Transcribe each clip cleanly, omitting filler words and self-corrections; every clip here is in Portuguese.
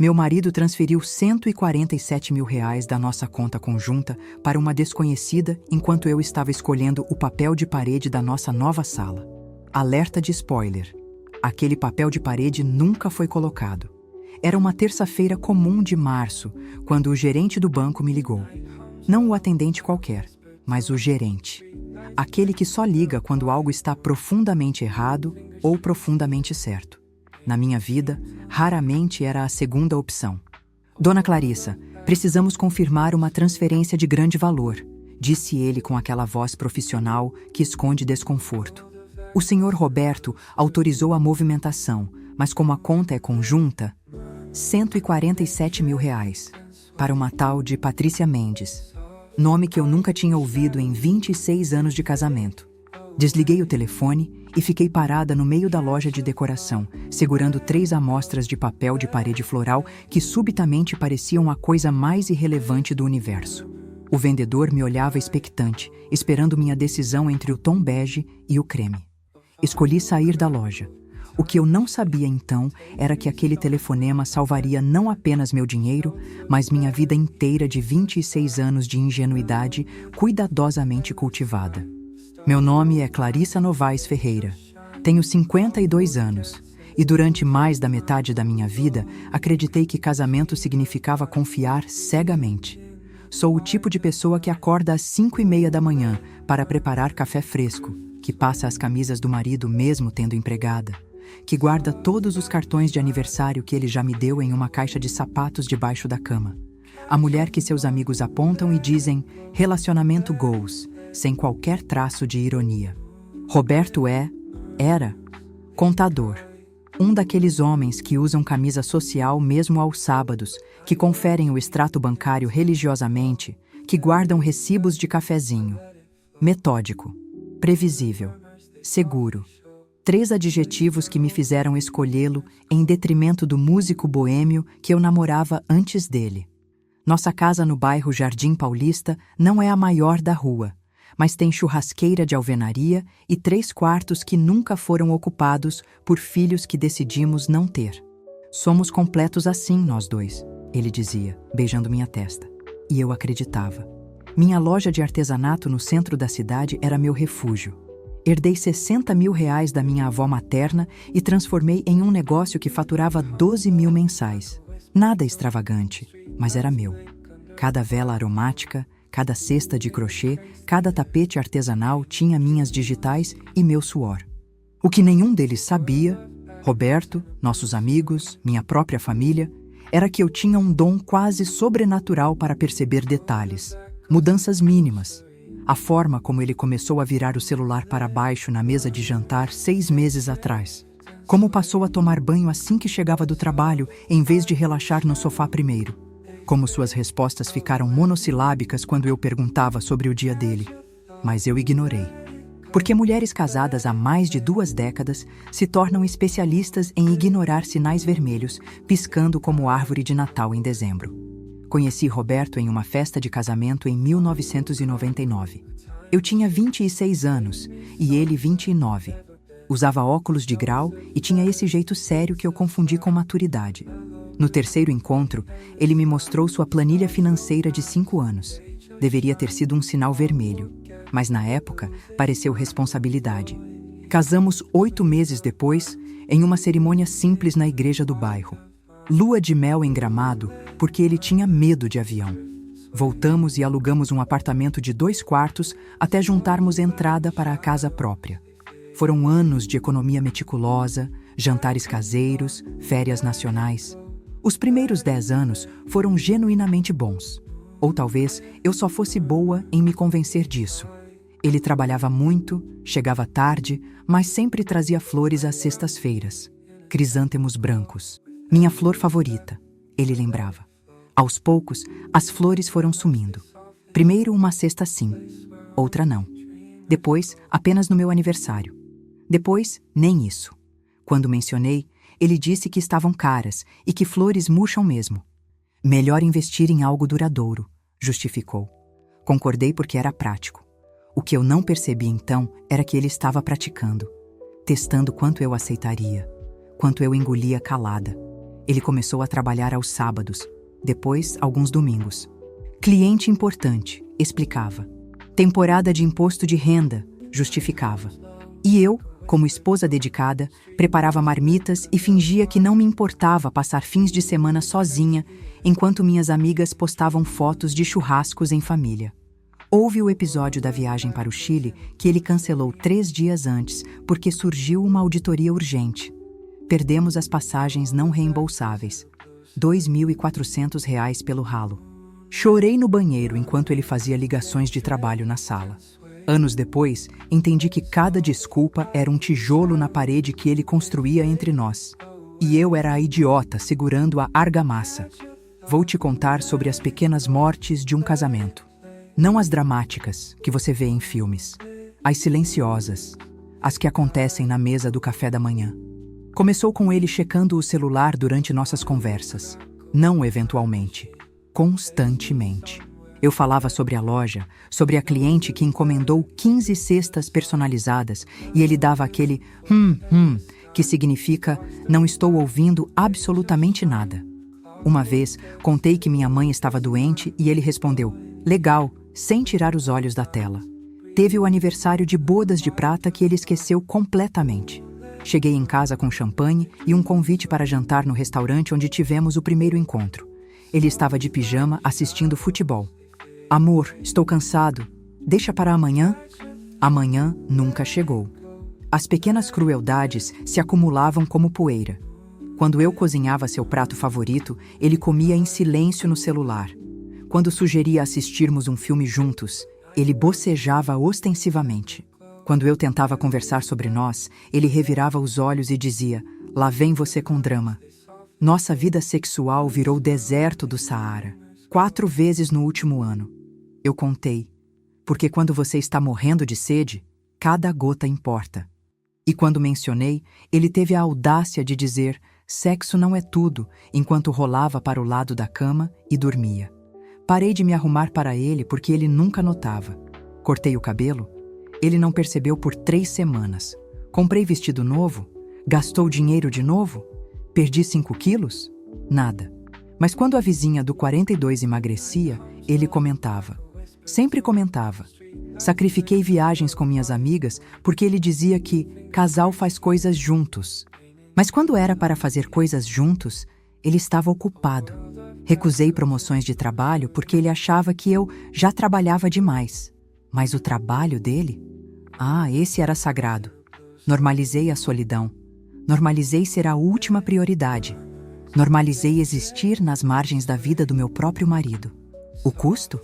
Meu marido transferiu R$ 147.000 da nossa conta conjunta para uma desconhecida enquanto eu estava escolhendo o papel de parede da nossa nova sala. Alerta de spoiler. Aquele papel de parede nunca foi colocado. Era uma terça-feira comum de março, quando o gerente do banco me ligou. Não o atendente qualquer, mas o gerente. Aquele que só liga quando algo está profundamente errado ou profundamente certo. Na minha vida, raramente era a segunda opção. Dona Clarissa, precisamos confirmar uma transferência de grande valor, disse ele com aquela voz profissional que esconde desconforto. O senhor Roberto autorizou a movimentação, mas como a conta é conjunta, R$ 147.000, para uma tal de Patrícia Mendes, nome que eu nunca tinha ouvido em 26 anos de casamento. Desliguei o telefone e fiquei parada no meio da loja de decoração, segurando 3 amostras de papel de parede floral que subitamente pareciam a coisa mais irrelevante do universo. O vendedor me olhava expectante, esperando minha decisão entre o tom bege e o creme. Escolhi sair da loja. O que eu não sabia então era que aquele telefonema salvaria não apenas meu dinheiro, mas minha vida inteira de 26 anos de ingenuidade cuidadosamente cultivada. Meu nome é Clarissa Novaes Ferreira. Tenho 52 anos e durante mais da metade da minha vida acreditei que casamento significava confiar cegamente. Sou o tipo de pessoa que acorda às 5:30 da manhã para preparar café fresco, que passa as camisas do marido mesmo tendo empregada, que guarda todos os cartões de aniversário que ele já me deu em uma caixa de sapatos debaixo da cama. A mulher que seus amigos apontam e dizem relacionamento goals, sem qualquer traço de ironia. Roberto era contador. Um daqueles homens que usam camisa social mesmo aos sábados, que conferem o extrato bancário religiosamente, que guardam recibos de cafezinho. Metódico, previsível, seguro. 3 adjetivos que me fizeram escolhê-lo em detrimento do músico boêmio que eu namorava antes dele. Nossa casa no bairro Jardim Paulista não é a maior da rua, mas tem churrasqueira de alvenaria e 3 quartos que nunca foram ocupados por filhos que decidimos não ter. Somos completos assim, nós dois, ele dizia, beijando minha testa. E eu acreditava. Minha loja de artesanato no centro da cidade era meu refúgio. Herdei R$ 60.000 da minha avó materna e transformei em um negócio que faturava 12.000 mensais. Nada extravagante, mas era meu. Cada vela aromática, cada cesta de crochê, cada tapete artesanal tinha minhas digitais e meu suor. O que nenhum deles sabia, Roberto, nossos amigos, minha própria família, era que eu tinha um dom quase sobrenatural para perceber detalhes, mudanças mínimas. A forma como ele começou a virar o celular para baixo na mesa de jantar 6 meses atrás. Como passou a tomar banho assim que chegava do trabalho, em vez de relaxar no sofá primeiro. Como suas respostas ficaram monossilábicas quando eu perguntava sobre o dia dele. Mas eu ignorei. Porque mulheres casadas há mais de 2 décadas se tornam especialistas em ignorar sinais vermelhos, piscando como árvore de Natal em dezembro. Conheci Roberto em uma festa de casamento em 1999. Eu tinha 26 anos e ele 29. Usava óculos de grau e tinha esse jeito sério que eu confundi com maturidade. No terceiro encontro, ele me mostrou sua planilha financeira de 5 anos. Deveria ter sido um sinal vermelho, mas na época pareceu responsabilidade. Casamos 8 meses depois, em uma cerimônia simples na igreja do bairro. Lua de mel em Gramado, porque ele tinha medo de avião. Voltamos e alugamos um apartamento de 2 quartos até juntarmos entrada para a casa própria. Foram anos de economia meticulosa, jantares caseiros, férias nacionais. Os primeiros 10 anos foram genuinamente bons. Ou talvez eu só fosse boa em me convencer disso. Ele trabalhava muito, chegava tarde, mas sempre trazia flores às sextas-feiras. Crisântemos brancos. Minha flor favorita, ele lembrava. Aos poucos, as flores foram sumindo. Primeiro uma cesta sim, outra não. Depois, apenas no meu aniversário. Depois, nem isso. Quando mencionei, ele disse que estavam caras e que flores murcham mesmo. Melhor investir em algo duradouro, justificou. Concordei porque era prático. O que eu não percebi então era que ele estava praticando, testando quanto eu aceitaria, quanto eu engolia calada. Ele começou a trabalhar aos sábados, depois alguns domingos. Cliente importante, explicava. Temporada de imposto de renda, justificava. E eu, como esposa dedicada, preparava marmitas e fingia que não me importava passar fins de semana sozinha, enquanto minhas amigas postavam fotos de churrascos em família. Houve o episódio da viagem para o Chile que ele cancelou 3 dias antes porque surgiu uma auditoria urgente. Perdemos as passagens não reembolsáveis. R$ 2.400 pelo ralo. Chorei no banheiro enquanto ele fazia ligações de trabalho na sala. Anos depois, entendi que cada desculpa era um tijolo na parede que ele construía entre nós. E eu era a idiota segurando a argamassa. Vou te contar sobre as pequenas mortes de um casamento. Não as dramáticas, que você vê em filmes. As silenciosas. As que acontecem na mesa do café da manhã. Começou com ele checando o celular durante nossas conversas. Não eventualmente. Constantemente. Eu falava sobre a loja, sobre a cliente que encomendou 15 cestas personalizadas e ele dava aquele que significa não estou ouvindo absolutamente nada. Uma vez, contei que minha mãe estava doente e ele respondeu, legal, sem tirar os olhos da tela. Teve o aniversário de bodas de prata que ele esqueceu completamente. Cheguei em casa com champanhe e um convite para jantar no restaurante onde tivemos o primeiro encontro. Ele estava de pijama assistindo futebol. Amor, estou cansado. Deixa para amanhã? Amanhã nunca chegou. As pequenas crueldades se acumulavam como poeira. Quando eu cozinhava seu prato favorito, ele comia em silêncio no celular. Quando sugeria assistirmos um filme juntos, ele bocejava ostensivamente. Quando eu tentava conversar sobre nós, ele revirava os olhos e dizia, lá vem você com drama. Nossa vida sexual virou deserto do Saara. 4 vezes no último ano. Eu contei. Porque quando você está morrendo de sede, cada gota importa. E quando mencionei, ele teve a audácia de dizer sexo não é tudo, enquanto rolava para o lado da cama e dormia. Parei de me arrumar para ele porque ele nunca notava. Cortei o cabelo. Ele não percebeu por 3 semanas. Comprei vestido novo? Gastou dinheiro de novo? Perdi 5 quilos? Nada. Mas quando a vizinha do 42 emagrecia, ele comentava. Sempre comentava. Sacrifiquei viagens com minhas amigas porque ele dizia que casal faz coisas juntos. Mas quando era para fazer coisas juntos, ele estava ocupado. Recusei promoções de trabalho porque ele achava que eu já trabalhava demais. Mas o trabalho dele? Esse era sagrado. Normalizei a solidão. Normalizei ser a última prioridade. Normalizei existir nas margens da vida do meu próprio marido. O custo?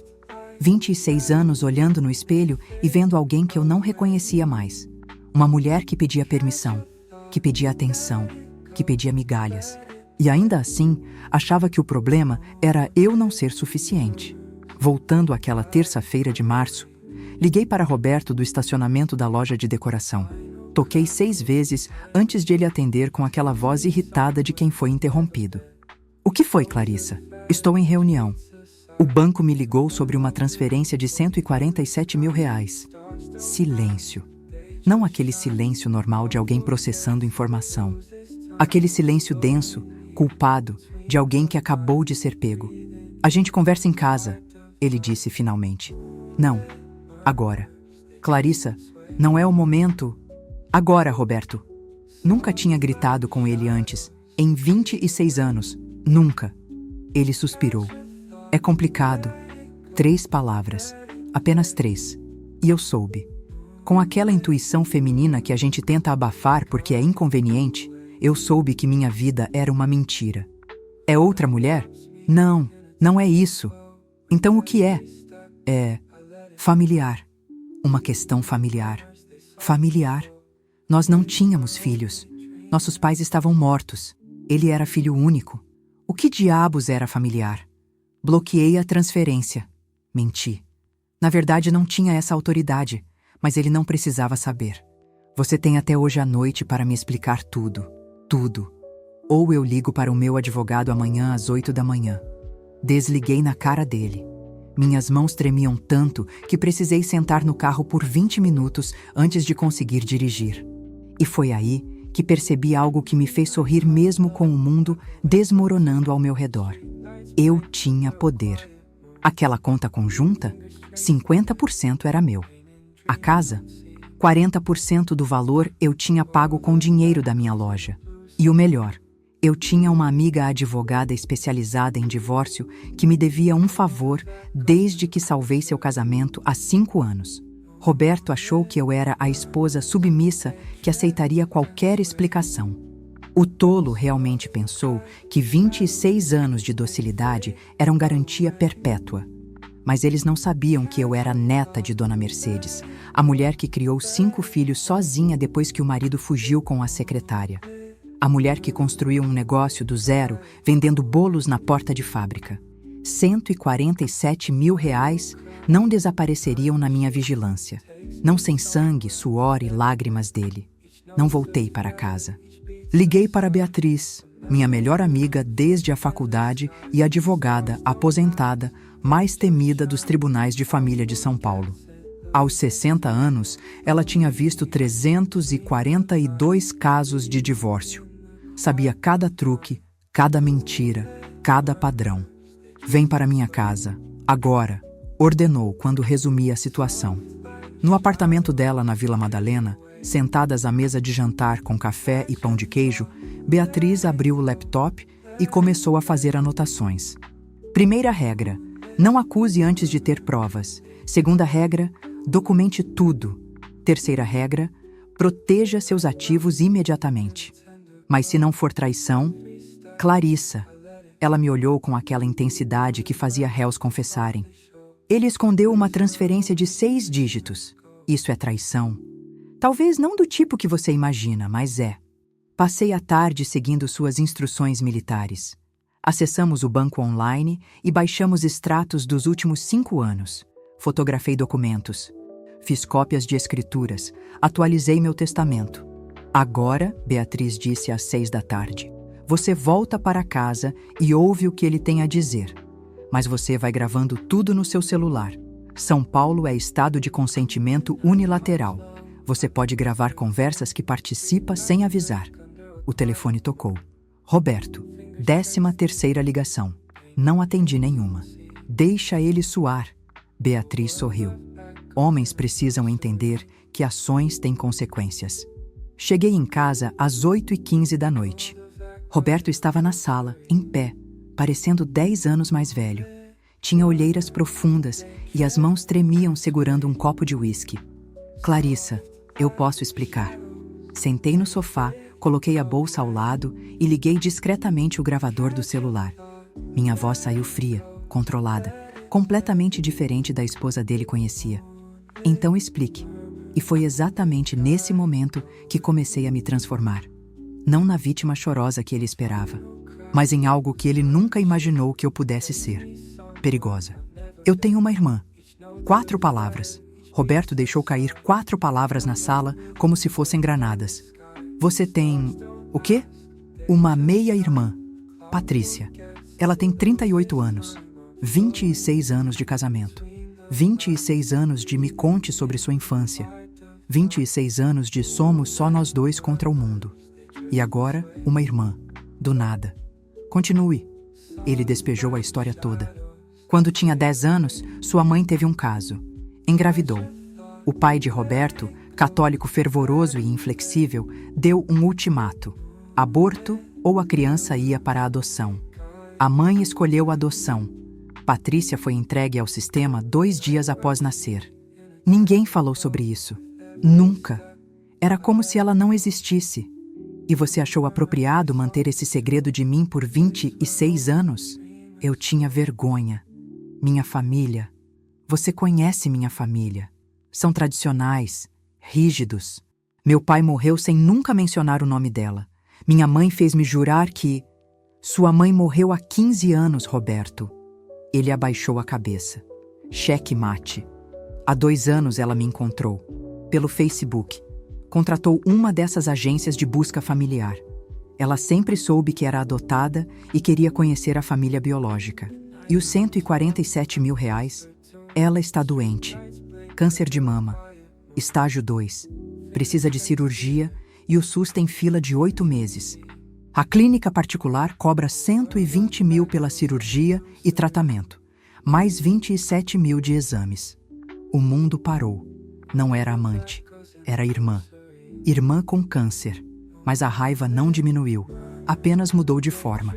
26 anos olhando no espelho e vendo alguém que eu não reconhecia mais. Uma mulher que pedia permissão, que pedia atenção, que pedia migalhas. E ainda assim, achava que o problema era eu não ser suficiente. Voltando àquela terça-feira de março, liguei para Roberto do estacionamento da loja de decoração. Toquei 6 vezes antes de ele atender com aquela voz irritada de quem foi interrompido. O que foi, Clarissa? Estou em reunião. O banco me ligou sobre uma transferência de R$147 mil. Silêncio. Não aquele silêncio normal de alguém processando informação. Aquele silêncio denso, culpado, de alguém que acabou de ser pego. A gente conversa em casa, ele disse finalmente. Não. Agora. Clarissa, não é o momento. Agora, Roberto. Nunca tinha gritado com ele antes. Em 26 anos. Nunca. Ele suspirou. É complicado. 3 palavras. Apenas 3. E eu soube. Com aquela intuição feminina que a gente tenta abafar porque é inconveniente, eu soube que minha vida era uma mentira. É outra mulher? Não, não é isso. Então o que é? É familiar. Uma questão familiar. Familiar. Nós não tínhamos filhos. Nossos pais estavam mortos. Ele era filho único. O que diabos era familiar? Bloqueei a transferência. Menti. Na verdade, não tinha essa autoridade, mas ele não precisava saber. Você tem até hoje à noite para me explicar tudo. Tudo. Ou eu ligo para o meu advogado amanhã às 8 da manhã. Desliguei na cara dele. Minhas mãos tremiam tanto que precisei sentar no carro por 20 minutos antes de conseguir dirigir. E foi aí que percebi algo que me fez sorrir mesmo com o mundo desmoronando ao meu redor. Eu tinha poder. Aquela conta conjunta, 50% era meu. A casa, 40% do valor eu tinha pago com dinheiro da minha loja. E o melhor, eu tinha uma amiga advogada especializada em divórcio que me devia um favor desde que salvei seu casamento há 5 anos. Roberto achou que eu era a esposa submissa que aceitaria qualquer explicação. O tolo realmente pensou que 26 anos de docilidade eram garantia perpétua. Mas eles não sabiam que eu era neta de Dona Mercedes, a mulher que criou 5 filhos sozinha depois que o marido fugiu com a secretária. A mulher que construiu um negócio do zero, vendendo bolos na porta de fábrica. 147 mil reais não desapareceriam na minha vigilância. Não sem sangue, suor e lágrimas dele. Não voltei para casa. Liguei para Beatriz, minha melhor amiga desde a faculdade e advogada aposentada, mais temida dos tribunais de família de São Paulo. Aos 60 anos, ela tinha visto 342 casos de divórcio. Sabia cada truque, cada mentira, cada padrão. Vem para minha casa, agora, ordenou quando resumia a situação. No apartamento dela na Vila Madalena, sentadas à mesa de jantar com café e pão de queijo, Beatriz abriu o laptop e começou a fazer anotações. Primeira regra, não acuse antes de ter provas. Segunda regra, documente tudo. Terceira regra, proteja seus ativos imediatamente. Mas se não for traição, Clarissa. Ela me olhou com aquela intensidade que fazia réus confessarem. Ele escondeu uma transferência de 6 dígitos. Isso é traição. Talvez não do tipo que você imagina, mas é. Passei a tarde seguindo suas instruções militares. Acessamos o banco online e baixamos extratos dos últimos 5 anos. Fotografei documentos. Fiz cópias de escrituras. Atualizei meu testamento. Agora, Beatriz disse às 6 da tarde, você volta para casa e ouve o que ele tem a dizer. Mas você vai gravando tudo no seu celular. São Paulo é estado de consentimento unilateral. Você pode gravar conversas que participa sem avisar. O telefone tocou. Roberto, 13ª ligação. Não atendi nenhuma. Deixa ele suar. Beatriz sorriu. Homens precisam entender que ações têm consequências. Cheguei em casa às 8h15 da noite. Roberto estava na sala, em pé, parecendo 10 anos mais velho. Tinha olheiras profundas e as mãos tremiam segurando um copo de uísque. Clarissa, eu posso explicar. Sentei no sofá, coloquei a bolsa ao lado e liguei discretamente o gravador do celular. Minha voz saiu fria, controlada, completamente diferente da esposa dele conhecia. Então explique. E foi exatamente nesse momento que comecei a me transformar. Não na vítima chorosa que ele esperava, mas em algo que ele nunca imaginou que eu pudesse ser. Perigosa. Eu tenho uma irmã. 4 palavras. Roberto deixou cair 4 palavras na sala como se fossem granadas. Você tem... o quê? Uma meia-irmã. Patrícia. Ela tem 38 anos. 26 anos de casamento. 26 anos de me conte sobre sua infância. 26 anos de somos só nós dois contra o mundo. E agora, uma irmã. Do nada. Continue. Ele despejou a história toda. Quando tinha 10 anos, sua mãe teve um caso. Engravidou. O pai de Roberto, católico fervoroso e inflexível, deu um ultimato. Aborto ou a criança ia para a adoção. A mãe escolheu a adoção. Patrícia foi entregue ao sistema 2 dias após nascer. Ninguém falou sobre isso. Nunca. Era como se ela não existisse. E você achou apropriado manter esse segredo de mim por 26 anos? Eu tinha vergonha. Minha família. Você conhece minha família. São tradicionais, rígidos. Meu pai morreu sem nunca mencionar o nome dela. Minha mãe fez-me jurar que... Sua mãe morreu há 15 anos, Roberto. Ele abaixou a cabeça. Cheque mate. Há 2 anos ela me encontrou. Pelo Facebook. Contratou uma dessas agências de busca familiar. Ela sempre soube que era adotada e queria conhecer a família biológica. E os 147 mil reais? Ela está doente. Câncer de mama. Estágio 2. Precisa de cirurgia e o SUS tem fila de 8 meses. A clínica particular cobra 120 mil pela cirurgia e tratamento, mais 27 mil de exames. O mundo parou. Não era amante, era irmã. Irmã com câncer. Mas a raiva não diminuiu, apenas mudou de forma.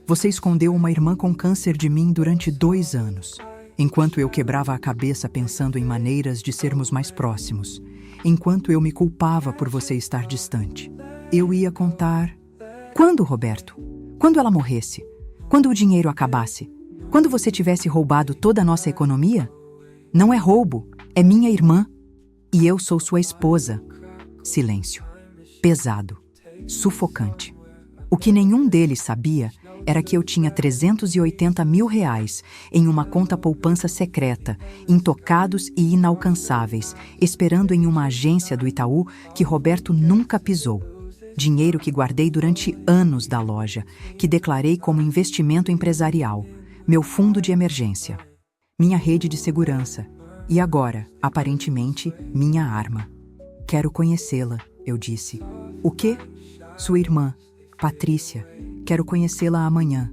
Você escondeu uma irmã com câncer de mim durante 2 anos, enquanto eu quebrava a cabeça pensando em maneiras de sermos mais próximos, enquanto eu me culpava por você estar distante. Eu ia contar... Quando, Roberto? Quando ela morresse? Quando o dinheiro acabasse? Quando você tivesse roubado toda a nossa economia? Não é roubo, é minha irmã. E eu sou sua esposa. Silêncio. Pesado. Sufocante. O que nenhum deles sabia era que eu tinha 380 mil reais em uma conta poupança secreta, intocados e inalcançáveis, esperando em uma agência do Itaú que Roberto nunca pisou. Dinheiro que guardei durante anos da loja, que declarei como investimento empresarial, meu fundo de emergência, minha rede de segurança e agora, aparentemente, minha arma. Quero conhecê-la, eu disse. O quê? Sua irmã, Patrícia. Quero conhecê-la amanhã.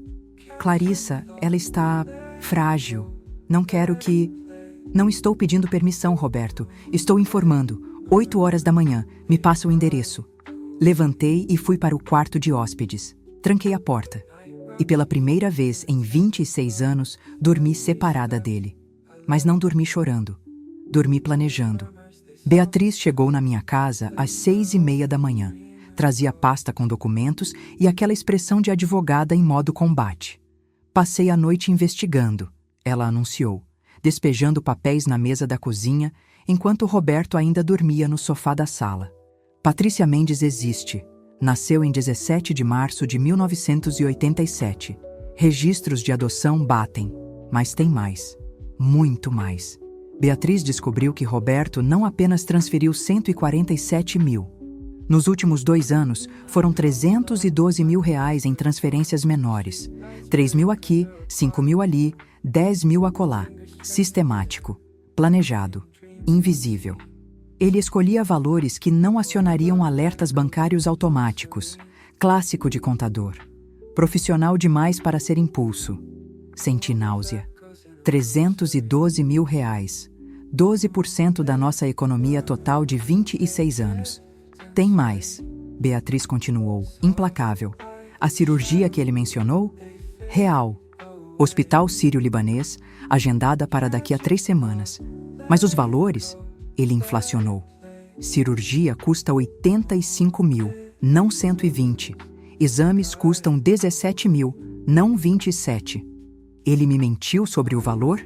Clarissa, ela está frágil. Não quero que... Não estou pedindo permissão, Roberto. Estou informando. 8 horas da manhã. Me passa o endereço. Levantei e fui para o quarto de hóspedes. Tranquei a porta. E pela primeira vez em 26 anos, dormi separada dele. Mas não dormi chorando. Dormi planejando. Beatriz chegou na minha casa às 6:30 da manhã. Trazia pasta com documentos e aquela expressão de advogada em modo combate. Passei a noite investigando, ela anunciou, despejando papéis na mesa da cozinha, enquanto Roberto ainda dormia no sofá da sala. Patrícia Mendes existe. Nasceu em 17 de março de 1987. Registros de adoção batem, mas tem mais. Muito mais. Beatriz descobriu que Roberto não apenas transferiu 147 mil. Nos últimos 2 anos, foram 312 mil reais em transferências menores. 3 mil aqui, 5 mil ali, 10 mil acolá. Sistemático, planejado, invisível. Ele escolhia valores que não acionariam alertas bancários automáticos. Clássico de contador. Profissional demais para ser impulso. Senti náusea. 312 mil reais. 12% da nossa economia total de 26 anos. Tem mais. Beatriz continuou, implacável. A cirurgia que ele mencionou? Real. Hospital Sírio-Libanês, agendada para daqui a 3 semanas. Mas os valores? Ele inflacionou. Cirurgia custa 85 mil, não 120. Exames custam 17 mil, não 27. Ele me mentiu sobre o valor?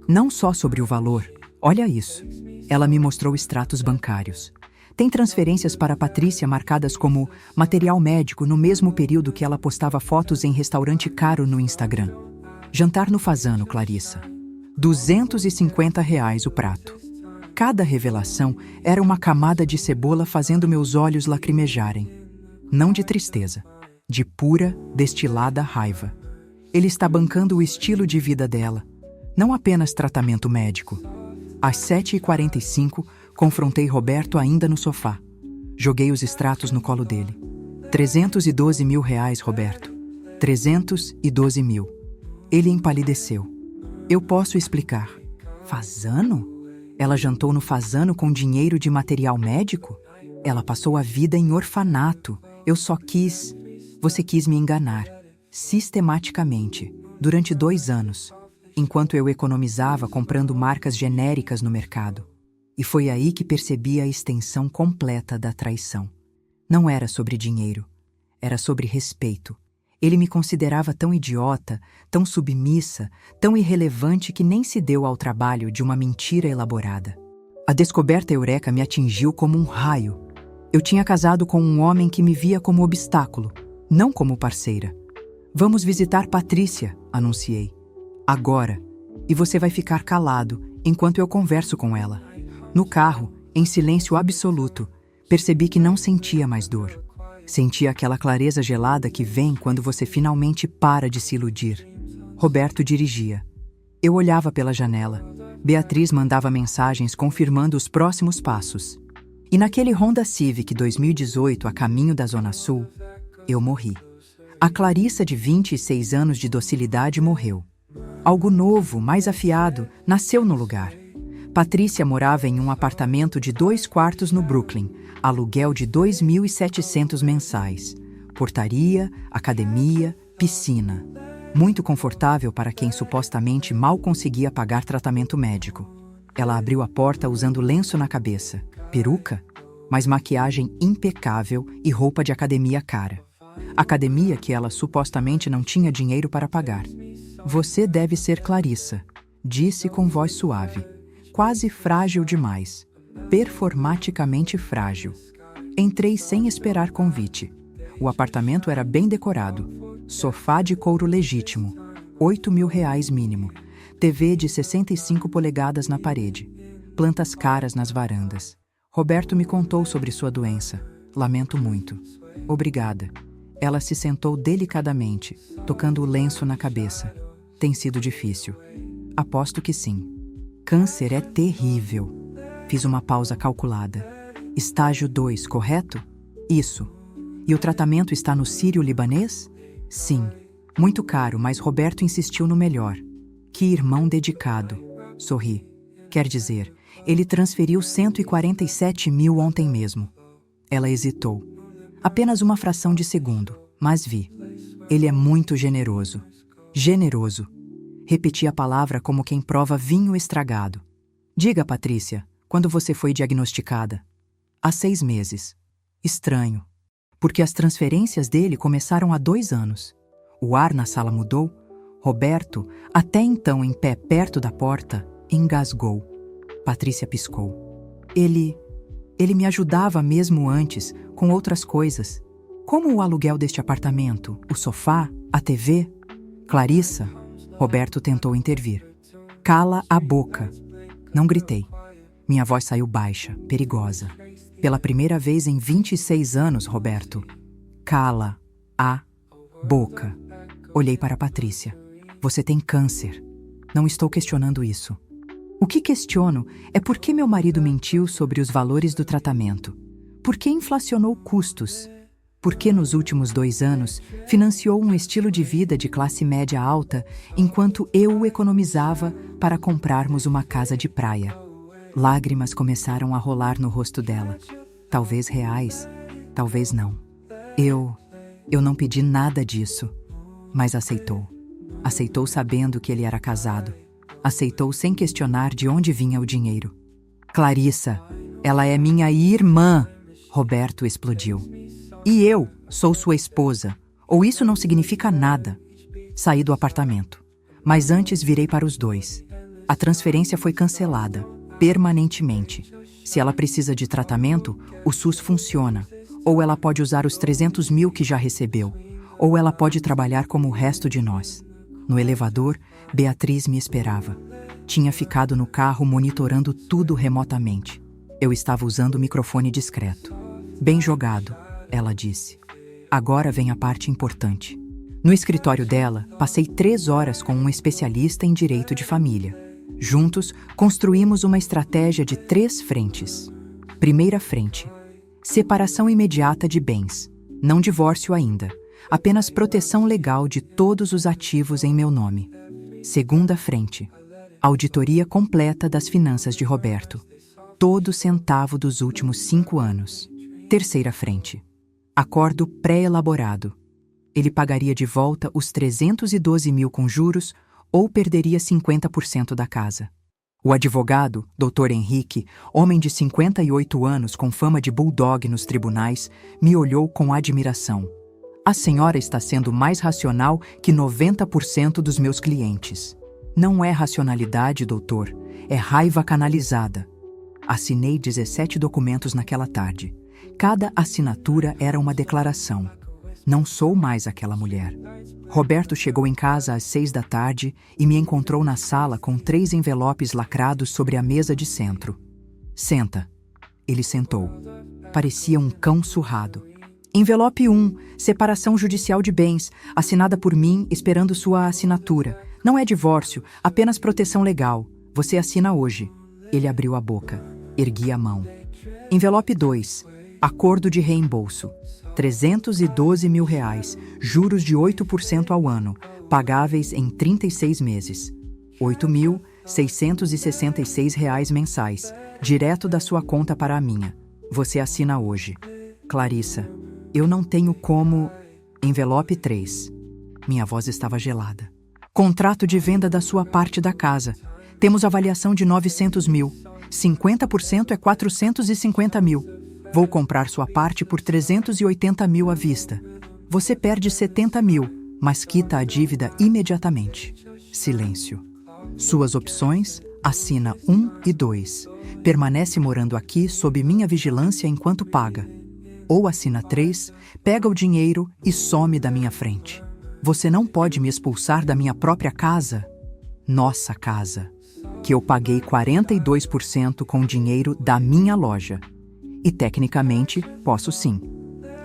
Não só sobre o valor. Olha isso. Ela me mostrou extratos bancários. Tem transferências para Patrícia marcadas como material médico no mesmo período que ela postava fotos em restaurante caro no Instagram. Jantar no Fazano, Clarissa. 250 reais o prato. Cada revelação era uma camada de cebola fazendo meus olhos lacrimejarem. Não de tristeza, de pura, destilada raiva. Ele está bancando o estilo de vida dela, não apenas tratamento médico. Às 7h45, confrontei Roberto ainda no sofá. Joguei os extratos no colo dele. 312 mil reais, Roberto. 312 mil. Ele empalideceu. Eu posso explicar. Fazano? Ela jantou no Fazano com dinheiro de material médico? Ela passou a vida em orfanato. Eu só quis... Você quis me enganar. Sistematicamente. Durante 2 anos. Enquanto eu economizava comprando marcas genéricas no mercado. E foi aí que percebi a extensão completa da traição. Não era sobre dinheiro. Era sobre respeito. Ele me considerava tão idiota, tão submissa, tão irrelevante que nem se deu ao trabalho de uma mentira elaborada. A descoberta eureka me atingiu como um raio. Eu tinha casado com um homem que me via como obstáculo, não como parceira. Vamos visitar Patrícia, anunciei. Agora. E você vai ficar calado enquanto eu converso com ela. No carro, em silêncio absoluto, percebi que não sentia mais dor. Sentia aquela clareza gelada que vem quando você finalmente para de se iludir. Roberto dirigia. Eu olhava pela janela. Beatriz mandava mensagens confirmando os próximos passos. E naquele Honda Civic 2018 a caminho da Zona Sul, eu morri. A Clarissa de 26 anos de docilidade morreu. Algo novo, mais afiado, nasceu no lugar. Patrícia morava em um apartamento de 2 quartos no Brooklyn, aluguel de 2.700 mensais. Portaria, academia, piscina. Muito confortável para quem supostamente mal conseguia pagar tratamento médico. Ela abriu a porta usando lenço na cabeça, peruca, mas maquiagem impecável e roupa de academia cara. Academia que ela supostamente não tinha dinheiro para pagar. Você deve ser Clarissa, disse com voz suave, quase frágil demais, performaticamente frágil. Entrei sem esperar convite. O apartamento era bem decorado, sofá de couro legítimo, R$ 8.000 mínimo, TV de 65 polegadas na parede, plantas caras nas varandas. Roberto me contou sobre sua doença. Lamento muito. Obrigada. Ela se sentou delicadamente, tocando o lenço na cabeça. Tem sido difícil. Aposto que sim. Câncer é terrível. Fiz uma pausa calculada. Estágio 2, correto? Isso. E o tratamento está no Sírio-Libanês? Sim. Muito caro, mas Roberto insistiu no melhor. Que irmão dedicado. Sorri. Quer dizer, ele transferiu 147 mil ontem mesmo. Ela hesitou. Apenas uma fração de segundo, mas vi. Ele é muito generoso. Generoso. Repeti a palavra como quem prova vinho estragado. Diga, Patrícia, quando você foi diagnosticada? Há 6 meses. Estranho. Porque as transferências dele começaram há 2 anos. O ar na sala mudou. Roberto, até então em pé perto da porta, engasgou. Patrícia piscou. Ele me ajudava mesmo antes, com outras coisas. Como o aluguel deste apartamento, o sofá, a TV. Clarissa, Roberto tentou intervir. Cala a boca. Não gritei. Minha voz saiu baixa, perigosa. Pela primeira vez em 26 anos, Roberto. Cala a boca. Olhei para Patrícia. Você tem câncer. Não estou questionando isso. O que questiono é por que meu marido mentiu sobre os valores do tratamento. Por que inflacionou custos? Por que nos últimos 2 anos financiou um estilo de vida de classe média alta enquanto eu o economizava para comprarmos uma casa de praia? Lágrimas começaram a rolar no rosto dela. Talvez reais, talvez não. Eu não pedi nada disso, mas aceitou. Aceitou sabendo que ele era casado. Aceitou sem questionar de onde vinha o dinheiro. Clarissa, ela é minha irmã, Roberto explodiu. E eu sou sua esposa, ou isso não significa nada. Saí do apartamento, mas antes virei para os dois. A transferência foi cancelada, permanentemente. Se ela precisa de tratamento, o SUS funciona. Ou ela pode usar os 300 mil que já recebeu, ou ela pode trabalhar como o resto de nós. No elevador, Beatriz me esperava. Tinha ficado no carro monitorando tudo remotamente. Eu estava usando o microfone discreto. Bem jogado, ela disse. Agora vem a parte importante. No escritório dela, passei 3 horas com um especialista em direito de família. Juntos, construímos uma estratégia de 3 frentes. Primeira frente: separação imediata de bens. Não divórcio ainda. Apenas proteção legal de todos os ativos em meu nome. Segunda frente: auditoria completa das finanças de Roberto. Todo centavo dos últimos 5 anos. Terceira frente: acordo pré-elaborado. Ele pagaria de volta os 312 mil com juros ou perderia 50% da casa. O advogado, Dr. Henrique, homem de 58 anos com fama de bulldog nos tribunais, me olhou com admiração. A senhora está sendo mais racional que 90% dos meus clientes. Não é racionalidade, doutor, é raiva canalizada. Assinei 17 documentos naquela tarde. Cada assinatura era uma declaração. Não sou mais aquela mulher. Roberto chegou em casa às 6 da tarde e me encontrou na sala com 3 envelopes lacrados sobre a mesa de centro. Senta. Ele sentou. Parecia um cão surrado. Envelope 1, separação judicial de bens, assinada por mim, esperando sua assinatura. Não é divórcio, apenas proteção legal. Você assina hoje. Ele abriu a boca. Ergui a mão. Envelope 2. Acordo de reembolso. R$ 312 mil, juros de 8% ao ano, pagáveis em 36 meses. R$ 8.666 mensais, direto da sua conta para a minha. Você assina hoje. Clarissa, eu não tenho como... Envelope 3. Minha voz estava gelada. Contrato de venda da sua parte da casa. Temos avaliação de 900 mil. 50% é 450 mil. Vou comprar sua parte por 380 mil à vista. Você perde 70 mil, mas quita a dívida imediatamente. Silêncio. Suas opções? Assina 1 e 2. Permanece morando aqui sob minha vigilância enquanto paga. Ou assina 3, pega o dinheiro e some da minha frente. Você não pode me expulsar da minha própria casa? Nossa casa. Que eu paguei 42% com dinheiro da minha loja. E tecnicamente, posso sim.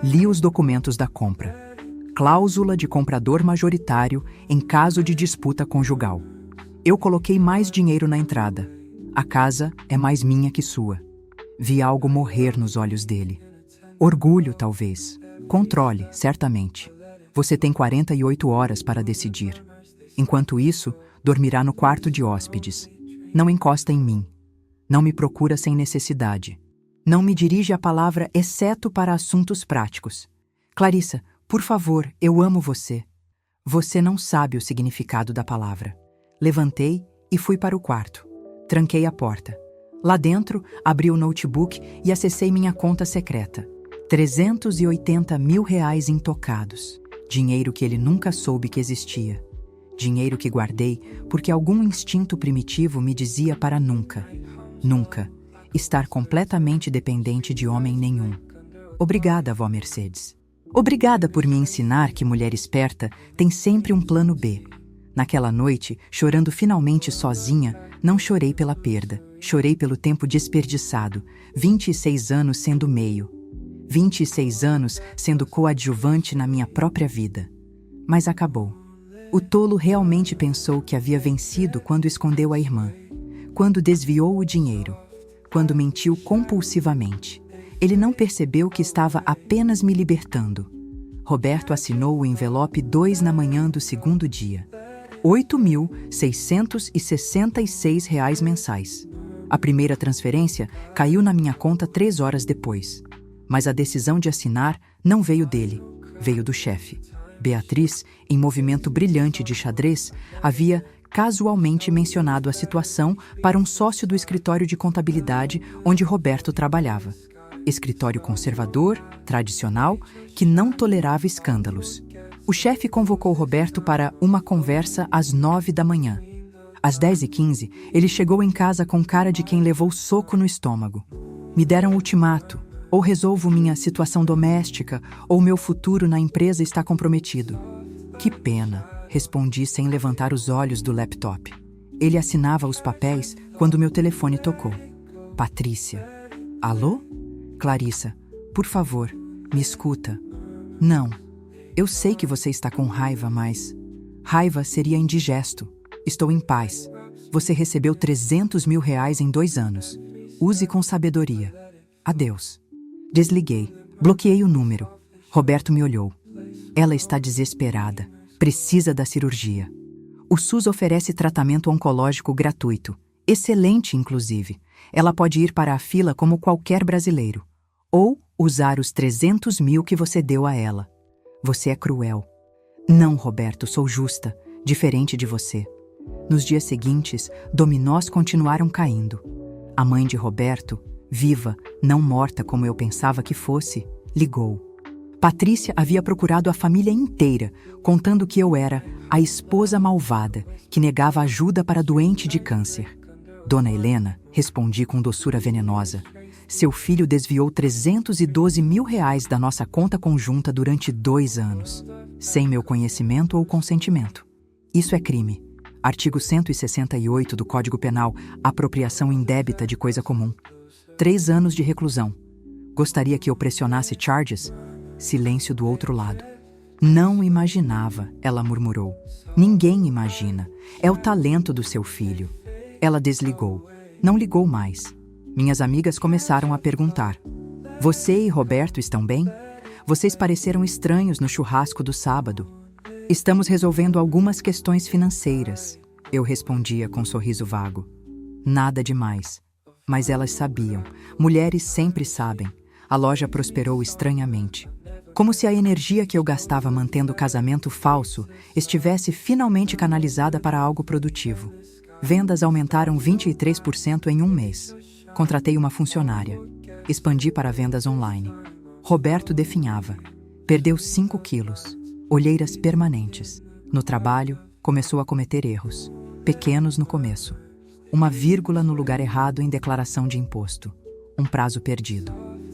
Li os documentos da compra. Cláusula de comprador majoritário em caso de disputa conjugal. Eu coloquei mais dinheiro na entrada. A casa é mais minha que sua. Vi algo morrer nos olhos dele. Orgulho, talvez. Controle, certamente. Você tem 48 horas para decidir. Enquanto isso, dormirá no quarto de hóspedes. Não encosta em mim. Não me procura sem necessidade. Não me dirige a palavra exceto para assuntos práticos. Clarissa, por favor, eu amo você. Você não sabe o significado da palavra. Levantei e fui para o quarto. Tranquei a porta. Lá dentro, abri o notebook e acessei minha conta secreta. R$ 380 mil intocados. Dinheiro que ele nunca soube que existia. Dinheiro que guardei porque algum instinto primitivo me dizia para nunca, nunca, estar completamente dependente de homem nenhum. Obrigada, avó Mercedes. Obrigada por me ensinar que mulher esperta tem sempre um plano B. Naquela noite, chorando finalmente sozinha, não chorei pela perda, chorei pelo tempo desperdiçado, 26 anos sendo meio. 26 anos sendo coadjuvante na minha própria vida. Mas acabou. O tolo realmente pensou que havia vencido quando escondeu a irmã, quando desviou o dinheiro, quando mentiu compulsivamente. Ele não percebeu que estava apenas me libertando. Roberto assinou o envelope 2 na manhã do segundo dia. R$ 8.666 mensais. A primeira transferência caiu na minha conta 3 horas depois. Mas a decisão de assinar não veio dele, veio do chefe. Beatriz, em movimento brilhante de xadrez, havia casualmente mencionado a situação para um sócio do escritório de contabilidade onde Roberto trabalhava. Escritório conservador, tradicional, que não tolerava escândalos. O chefe convocou Roberto para uma conversa às 9 da manhã. Às 10h15, ele chegou em casa com cara de quem levou soco no estômago. Me deram ultimato. Ou resolvo minha situação doméstica, ou meu futuro na empresa está comprometido. Que pena, respondi sem levantar os olhos do laptop. Ele assinava os papéis quando meu telefone tocou. Patrícia. Alô? Clarissa, por favor, me escuta. Não. Eu sei que você está com raiva, mas... Raiva seria indigesto. Estou em paz. Você recebeu 300 mil em 2 anos. Use com sabedoria. Adeus. Desliguei. Bloqueei o número. Roberto me olhou. Ela está desesperada. Precisa da cirurgia. O SUS oferece tratamento oncológico gratuito. Excelente, inclusive. Ela pode ir para a fila como qualquer brasileiro. Ou usar os 300 mil que você deu a ela. Você é cruel. Não, Roberto, sou justa. Diferente de você. Nos dias seguintes, dominós continuaram caindo. A mãe de Roberto, viva, não morta como eu pensava que fosse, ligou. Patrícia havia procurado a família inteira, contando que eu era a esposa malvada que negava ajuda para doente de câncer. Dona Helena, respondi com doçura venenosa. Seu filho desviou 312 mil da nossa conta conjunta durante 2 anos, sem meu conhecimento ou consentimento. Isso é crime. Artigo 168 do Código Penal, apropriação indébita de coisa comum. 3 anos de reclusão. Gostaria que eu pressionasse charges? Silêncio do outro lado. Não imaginava, ela murmurou. Ninguém imagina. É o talento do seu filho. Ela desligou. Não ligou mais. Minhas amigas começaram a perguntar: Você e Roberto estão bem? Vocês pareceram estranhos no churrasco do sábado. Estamos resolvendo algumas questões financeiras, eu respondia com um sorriso vago. Nada demais. Mas elas sabiam. Mulheres sempre sabem. A loja prosperou estranhamente. Como se a energia que eu gastava mantendo o casamento falso estivesse finalmente canalizada para algo produtivo. Vendas aumentaram 23% em um mês. Contratei uma funcionária. Expandi para vendas online. Roberto definhava. Perdeu 5 quilos. Olheiras permanentes. No trabalho, começou a cometer erros. Pequenos no começo. Uma vírgula no lugar errado em declaração de imposto. Um prazo perdido.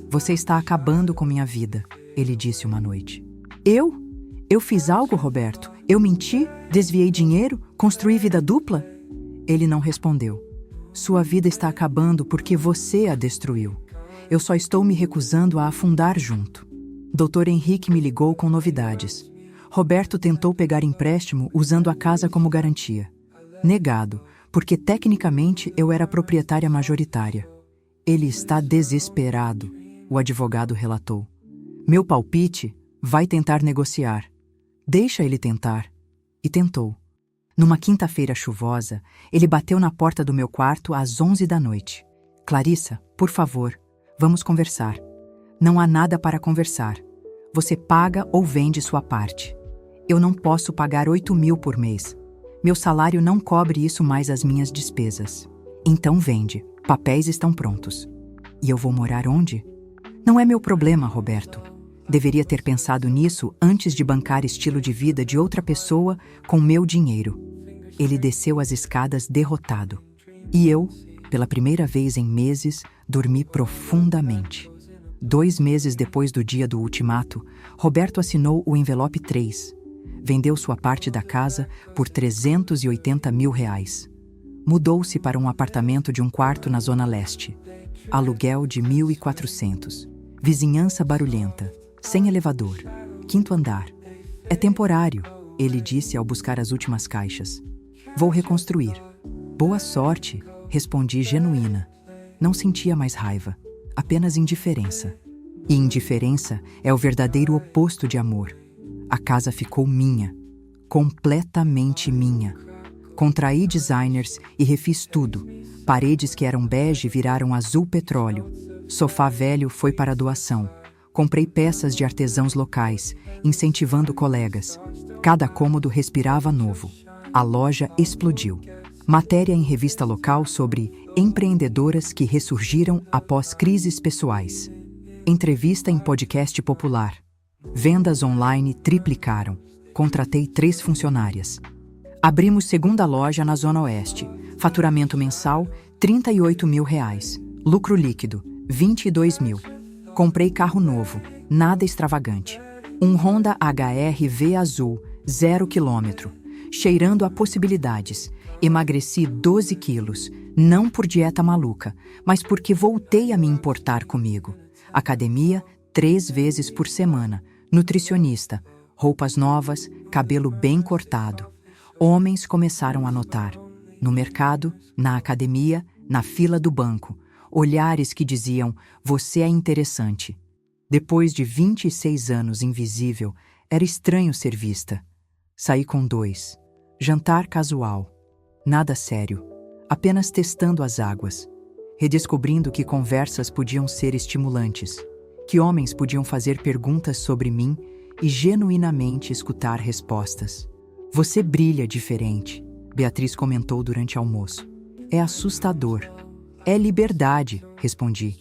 Você está acabando com minha vida, ele disse uma noite. Eu? Eu fiz algo, Roberto? Eu menti? Desviei dinheiro? Construí vida dupla? Ele não respondeu. Sua vida está acabando porque você a destruiu. Eu só estou me recusando a afundar junto. Dr. Henrique me ligou com novidades. Roberto tentou pegar empréstimo usando a casa como garantia. Negado, porque tecnicamente eu era proprietária majoritária. Ele está desesperado, o advogado relatou. Meu palpite, vai tentar negociar. Deixa ele tentar. E tentou. Numa quinta-feira chuvosa, ele bateu na porta do meu quarto às 11 da noite. Clarissa, por favor, vamos conversar. Não há nada para conversar. Você paga ou vende sua parte. Eu não posso pagar 8.000 por mês. Meu salário não cobre isso mais as minhas despesas. Então vende. Papéis estão prontos. E eu vou morar onde? Não é meu problema, Roberto. Deveria ter pensado nisso antes de bancar estilo de vida de outra pessoa com meu dinheiro. Ele desceu as escadas derrotado. E eu, pela primeira vez em meses, dormi profundamente. 2 meses depois do dia do ultimato, Roberto assinou o envelope 3. Vendeu sua parte da casa por R$380 mil. Mudou-se para um apartamento de um quarto na Zona Leste. Aluguel de 1.400. Vizinhança barulhenta. Sem elevador. 5º andar. É temporário, ele disse ao buscar as últimas caixas. Vou reconstruir. Boa sorte, respondi genuína. Não sentia mais raiva, apenas indiferença. E indiferença é o verdadeiro oposto de amor. A casa ficou minha, completamente minha. Contraí designers e refiz tudo. Paredes que eram bege viraram azul petróleo. Sofá velho foi para doação. Comprei peças de artesãos locais, incentivando colegas. Cada cômodo respirava novo. A loja explodiu. Matéria em revista local sobre empreendedoras que ressurgiram após crises pessoais. Entrevista em podcast popular. Vendas online triplicaram. Contratei 3 funcionárias. Abrimos segunda loja na Zona Oeste. Faturamento mensal, R$38 mil. Lucro líquido, 22 mil. Comprei carro novo, nada extravagante. Um Honda HR-V azul, 0 km. Cheirando a possibilidades. Emagreci 12 quilos, não por dieta maluca, mas porque voltei a me importar comigo. Academia, 3 vezes por semana. Nutricionista, roupas novas, cabelo bem cortado. Homens começaram a notar. No mercado, na academia, na fila do banco. Olhares que diziam, você é interessante. Depois de 26 anos invisível, era estranho ser vista. Saí com 2. Jantar casual. Nada sério. Apenas testando as águas. Redescobrindo que conversas podiam ser estimulantes. Que homens podiam fazer perguntas sobre mim e genuinamente escutar respostas. Você brilha diferente, Beatriz comentou durante almoço. É assustador. É liberdade, respondi.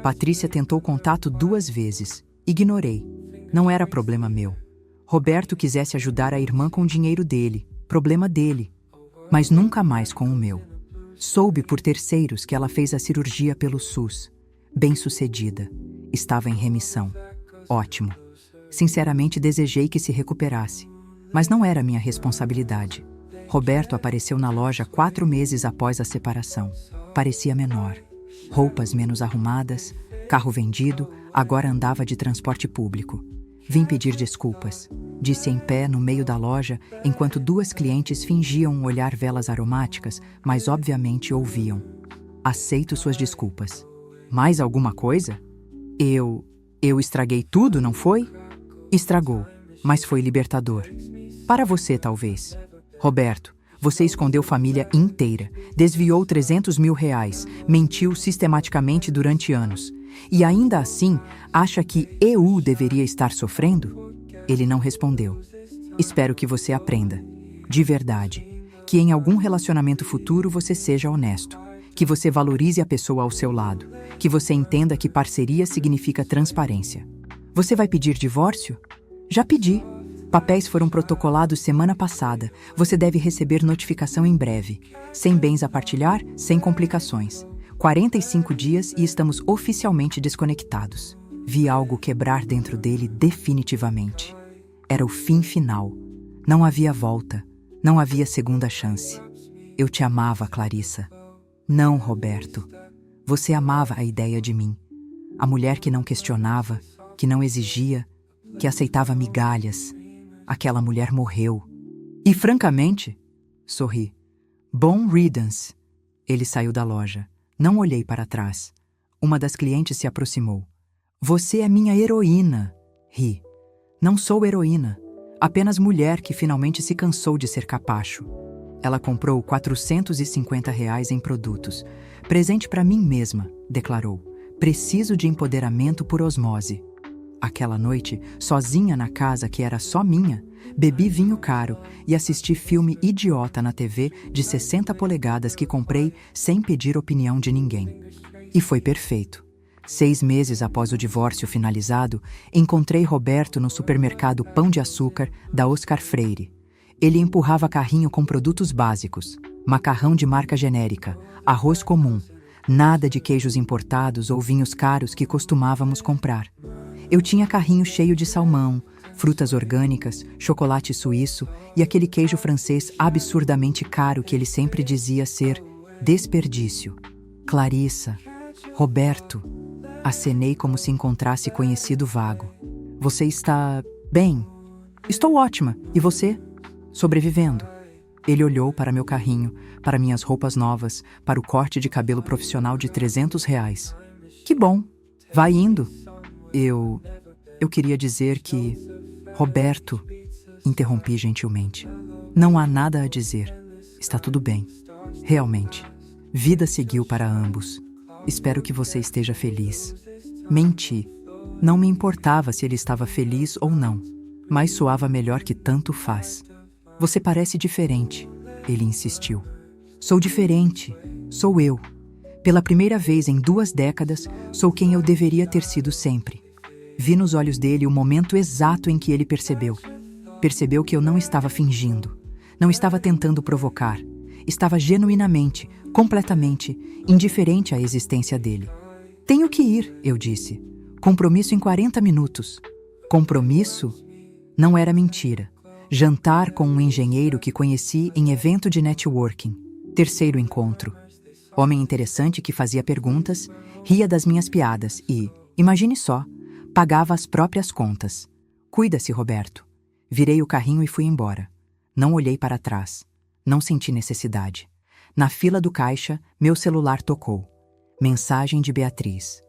Patrícia tentou contato 2 vezes. Ignorei. Não era problema meu. Roberto quisesse ajudar a irmã com o dinheiro dele. Problema dele. Mas nunca mais com o meu. Soube por terceiros que ela fez a cirurgia pelo SUS. Bem-sucedida. Estava em remissão. Ótimo. Sinceramente desejei que se recuperasse. Mas não era minha responsabilidade. Roberto apareceu na loja 4 meses após a separação. Parecia menor. Roupas menos arrumadas, carro vendido, agora andava de transporte público. Vim pedir desculpas. Disse em pé no meio da loja, enquanto 2 clientes fingiam olhar velas aromáticas, mas obviamente ouviam. Aceito suas desculpas. Mais alguma coisa? Eu estraguei tudo, não foi? Estragou, mas foi libertador. Para você, talvez. Roberto, você escondeu família inteira, desviou 300 mil reais, mentiu sistematicamente durante anos. E ainda assim, acha que eu deveria estar sofrendo? Ele não respondeu. Espero que você aprenda, de verdade, que em algum relacionamento futuro você seja honesto, que você valorize a pessoa ao seu lado, que você entenda que parceria significa transparência. Você vai pedir divórcio? Já pedi. Papéis foram protocolados semana passada. Você deve receber notificação em breve. Sem bens a partilhar, sem complicações. 45 dias e estamos oficialmente desconectados. Vi algo quebrar dentro dele definitivamente. Era o fim final. Não havia volta. Não havia segunda chance. Eu te amava, Clarissa. Não, Roberto. Você amava a ideia de mim. A mulher que não questionava, que não exigia, que aceitava migalhas. Aquela mulher morreu. E, francamente, sorri. Bom riddance. Ele saiu da loja. Não olhei para trás. Uma das clientes se aproximou. Você é minha heroína. Ri. Não sou heroína. Apenas mulher que finalmente se cansou de ser capacho. Ela comprou R$ 450 em produtos. Presente para mim mesma, declarou. Preciso de empoderamento por osmose. Aquela noite, sozinha na casa que era só minha, bebi vinho caro e assisti filme idiota na TV de 60 polegadas que comprei sem pedir opinião de ninguém. E foi perfeito. 6 meses após o divórcio finalizado, encontrei Roberto no supermercado Pão de Açúcar da Oscar Freire. Ele empurrava carrinho com produtos básicos, macarrão de marca genérica, arroz comum, nada de queijos importados ou vinhos caros que costumávamos comprar. Eu tinha carrinho cheio de salmão, frutas orgânicas, chocolate suíço e aquele queijo francês absurdamente caro que ele sempre dizia ser desperdício. Clarissa, Roberto, acenei como se encontrasse conhecido vago. Você está bem? Estou ótima. E você? Sobrevivendo. Ele olhou para meu carrinho, para minhas roupas novas, para o corte de cabelo profissional de R$ 300. Que bom. Vai indo. Eu queria dizer que... Roberto, interrompi gentilmente. Não há nada a dizer. Está tudo bem. Realmente. Vida seguiu para ambos. Espero que você esteja feliz. Menti. Não me importava se ele estava feliz ou não, mas soava melhor que tanto faz. Você parece diferente, ele insistiu. Sou diferente. Sou eu. Pela primeira vez em 2 décadas, sou quem eu deveria ter sido sempre. Vi nos olhos dele o momento exato em que ele percebeu. Percebeu que eu não estava fingindo. Não estava tentando provocar. Estava genuinamente, completamente, indiferente à existência dele. Tenho que ir, eu disse. Compromisso em 40 minutos. Compromisso? Não era mentira. Jantar com um engenheiro que conheci em evento de networking. 3º encontro. Homem interessante que fazia perguntas, ria das minhas piadas e, imagine só, pagava as próprias contas. Cuida-se, Roberto. Virei o carrinho e fui embora. Não olhei para trás. Não senti necessidade. Na fila do caixa, meu celular tocou. Mensagem de Beatriz.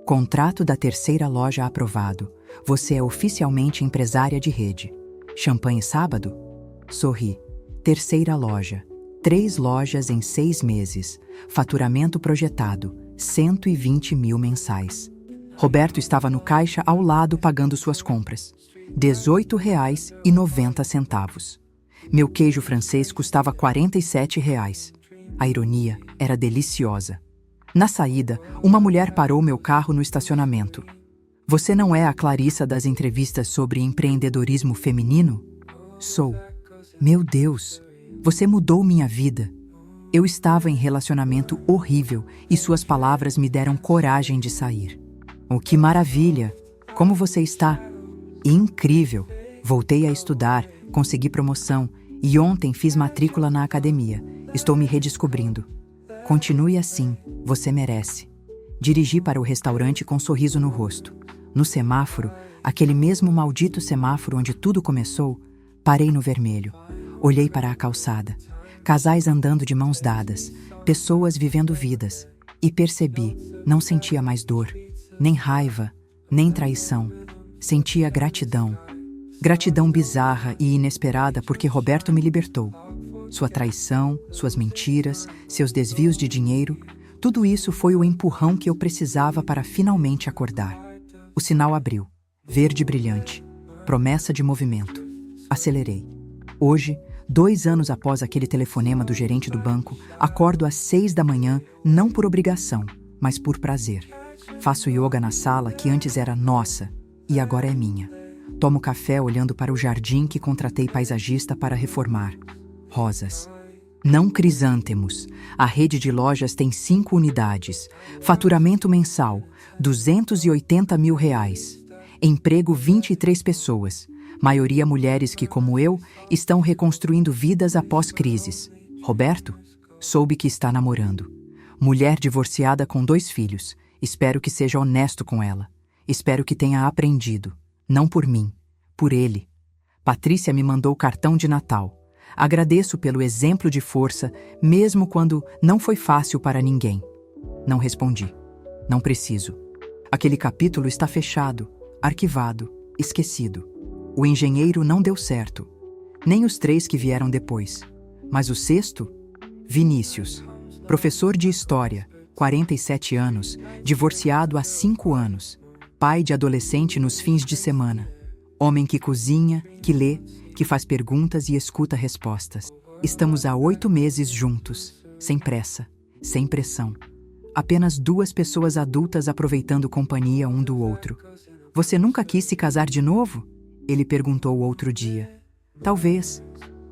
Contrato da 3ª loja aprovado. Você é oficialmente empresária de rede. Champanhe sábado? Sorri. 3ª loja. 3 lojas em 6 meses. Faturamento projetado. 120 mil mensais. Roberto estava no caixa ao lado pagando suas compras. R$ 18,90. Meu queijo francês custava R$ 47. A ironia era deliciosa. Na saída, uma mulher parou meu carro no estacionamento. Você não é a Clarissa das entrevistas sobre empreendedorismo feminino? Sou. Meu Deus, você mudou minha vida. Eu estava em relacionamento horrível e suas palavras me deram coragem de sair. Oh, que maravilha! Como você está? Incrível! Voltei a estudar, consegui promoção e ontem fiz matrícula na academia. Estou me redescobrindo. Continue assim, você merece. Dirigi para o restaurante com um sorriso no rosto. No semáforo, aquele mesmo maldito semáforo onde tudo começou, parei no vermelho. Olhei para a calçada. Casais andando de mãos dadas, pessoas vivendo vidas. E percebi, não sentia mais dor, nem raiva, nem traição. Sentia gratidão. Gratidão bizarra e inesperada porque Roberto me libertou. Sua traição, suas mentiras, seus desvios de dinheiro, tudo isso foi o empurrão que eu precisava para finalmente acordar. O sinal abriu, verde brilhante, promessa de movimento. Acelerei. Hoje, 2 anos após aquele telefonema do gerente do banco, acordo às 6 da manhã, não por obrigação, mas por prazer. Faço yoga na sala que antes era nossa e agora é minha. Tomo café olhando para o jardim que contratei paisagista para reformar. Rosas. Não crisântemos. A rede de lojas tem 5 unidades. Faturamento mensal, R$280 mil. Emprego 23 pessoas. Maioria mulheres que, como eu, estão reconstruindo vidas após crises. Roberto? Soube que está namorando. Mulher divorciada com 2 filhos. Espero que seja honesto com ela. Espero que tenha aprendido. Não por mim, por ele. Patrícia me mandou cartão de Natal. Agradeço pelo exemplo de força, mesmo quando não foi fácil para ninguém. Não respondi. Não preciso. Aquele capítulo está fechado, arquivado, esquecido. O engenheiro não deu certo. Nem os 3 que vieram depois. Mas o 6º? Vinícius. Professor de História, 47 anos, divorciado há 5 anos. Pai de adolescente nos fins de semana. Homem que cozinha, que lê, que faz perguntas e escuta respostas. Estamos há 8 meses juntos, sem pressa, sem pressão. Apenas 2 pessoas adultas aproveitando companhia um do outro. Você nunca quis se casar de novo? Ele perguntou outro dia. Talvez.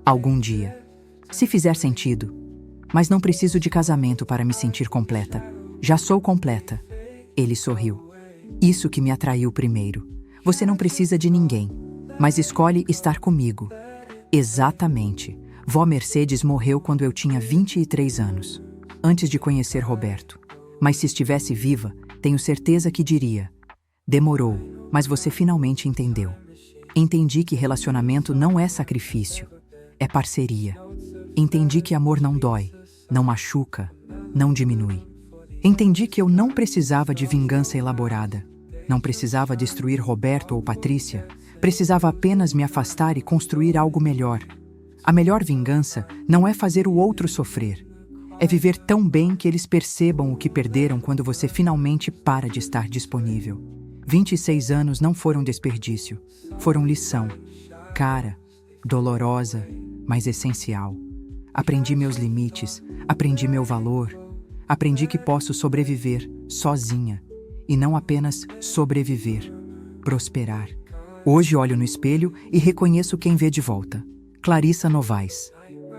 Algum dia. Se fizer sentido. Mas não preciso de casamento para me sentir completa. Já sou completa. Ele sorriu. Isso que me atraiu primeiro. Você não precisa de ninguém, mas escolhe estar comigo. Exatamente. Vó Mercedes morreu quando eu tinha 23 anos, antes de conhecer Roberto. Mas se estivesse viva, tenho certeza que diria: demorou, mas você finalmente entendeu. Entendi que relacionamento não é sacrifício, é parceria. Entendi que amor não dói, não machuca, não diminui. Entendi que eu não precisava de vingança elaborada. Não precisava destruir Roberto ou Patrícia. Precisava apenas me afastar e construir algo melhor. A melhor vingança não é fazer o outro sofrer. É viver tão bem que eles percebam o que perderam quando você finalmente para de estar disponível. 26 anos não foram desperdício. Foram lição. Cara, dolorosa, mas essencial. Aprendi meus limites. Aprendi meu valor. Aprendi que posso sobreviver sozinha e não apenas sobreviver, prosperar. Hoje olho no espelho e reconheço quem vê de volta. Clarissa Novaes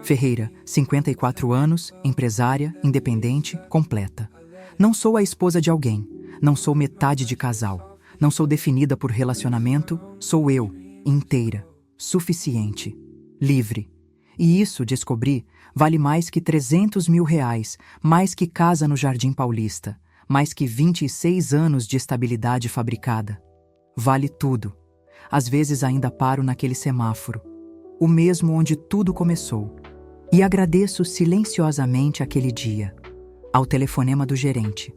Ferreira, 54 anos, empresária, independente, completa. Não sou a esposa de alguém, não sou metade de casal, não sou definida por relacionamento, sou eu, inteira, suficiente, livre. E isso, descobri, vale mais que R$300 mil, mais que casa no Jardim Paulista, mais que 26 anos de estabilidade fabricada. Vale tudo. Às vezes ainda paro naquele semáforo, o mesmo onde tudo começou, e agradeço silenciosamente aquele dia, ao telefonema do gerente,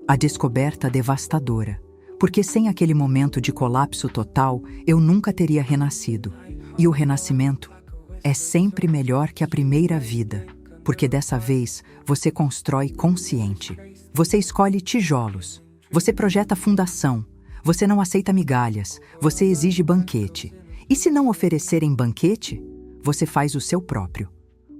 a descoberta devastadora, porque sem aquele momento de colapso total, eu nunca teria renascido. E o renascimento é sempre melhor que a primeira vida, porque dessa vez você constrói consciente. Você escolhe tijolos, você projeta fundação, você não aceita migalhas, você exige banquete. E se não oferecerem banquete, você faz o seu próprio,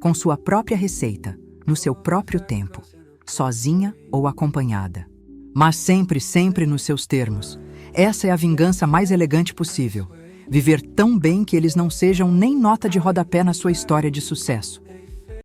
com sua própria receita, no seu próprio tempo, sozinha ou acompanhada. Mas sempre, sempre nos seus termos. Essa é a vingança mais elegante possível. Viver tão bem que eles não sejam nem nota de rodapé na sua história de sucesso.